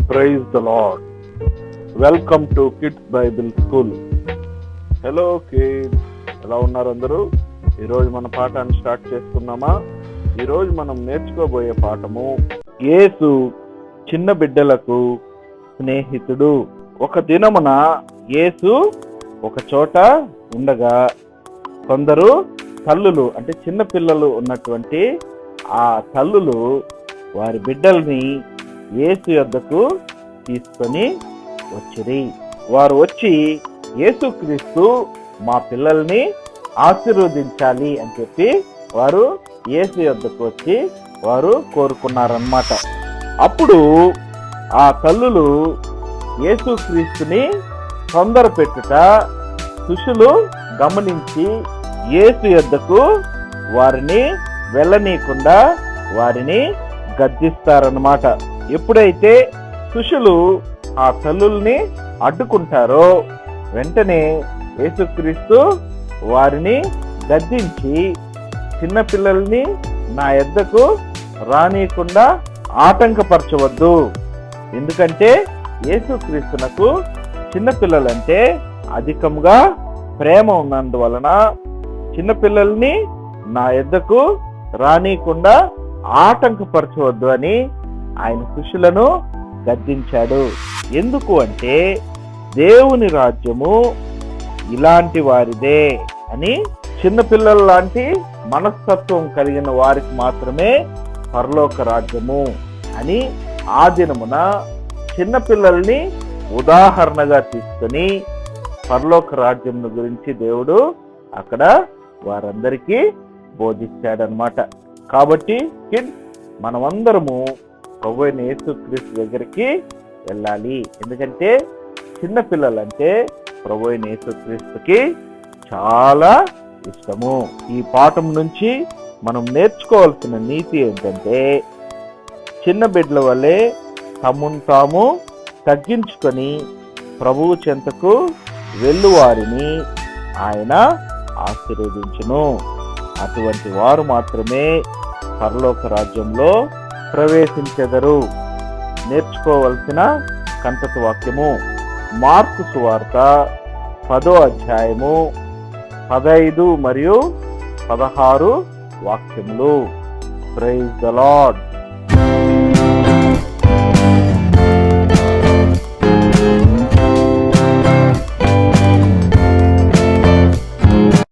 Praise the Lord. Welcome to kids Bible school. Hello kids, ఎలా ఉన్నారు అందరూ? ఈరోజు మన పాఠాన్ని స్టార్ట్ చేసుకుందామా? ఈరోజు మనం నేర్చుకోబోయే పాఠము యేసు చిన్న బిడ్డలకు స్నేహితుడు. ఒక దినమున యేసు ఒక చోట ఉండగా కొందరు తల్లులు, అంటే చిన్న పిల్లలు ఉన్నటువంటి ఆ తల్లులు వారి బిడ్డల్ని యేసు యొద్దకు తీసుకొని వచ్చిరి. వారు వచ్చి, యేసుక్రీస్తు మా పిల్లల్ని ఆశీర్వదించాలి అని చెప్పి వారు యేసు యొద్దకు వచ్చి వారు కోరుకున్నారన్నమాట. అప్పుడు ఆ తల్లులు యేసుక్రీస్తుని తొందర పెట్టుట శిష్యులు గమనించి యేసు యొద్దకు వారిని వెళ్ళనీయకుండా వారిని గద్దిస్తారన్నమాట. ఎప్పుడైతే శిష్యులు ఆ తల్లుల్ని అడ్డుకుంటారో వెంటనే యేసుక్రీస్తు వారిని గద్దించి, చిన్నపిల్లల్ని నా యొద్దకు రానీయకుండా ఆటంకపరచవద్దు. ఎందుకంటే యేసుక్రీస్తునకు చిన్నపిల్లలంటే అధికంగా ప్రేమ ఉన్నందువలన చిన్నపిల్లల్ని నా యొద్దకు రానీయకుండా ఆటంకపరచవద్దు అని ఆయన శిష్యులను గద్దించాడు. ఎందుకు అంటే దేవుని రాజ్యము ఇలాంటి వారిదే అని, చిన్నపిల్లల లాంటి మనస్తత్వం కలిగిన వారికి మాత్రమే పరలోక రాజ్యము అని ఆ దినమున చిన్నపిల్లల్ని ఉదాహరణగా తీసుకొని పరలోక రాజ్యం గురించి దేవుడు అక్కడ వారందరికీ బోధించాడనమాట. కాబట్టి కిడ్స్, మనమందరము ప్రభువైన యేసుక్రీస్తు దగ్గరికి వెళ్ళాలి. ఎందుకంటే చిన్నపిల్లలంటే ప్రభువైన యేసుక్రీస్తుకి చాలా ఇష్టము. ఈ పాఠం నుంచి మనం నేర్చుకోవాల్సిన నీతి ఏంటంటే, చిన్న బిడ్డల వల్లే తమను తాము తగ్గించుకొని ప్రభువు చెంతకు వెళ్ళువారిని ఆయన ఆశీర్వదించును. అటువంటి వారు మాత్రమే పరలోక రాజ్యంలో ప్రవేశించెదరు. నేర్చుకోవలసిన కంటత వాక్యము మార్కు సువార్త 10వ అధ్యాయము 15 మరియు 16 వాక్యములు. Praise the lord.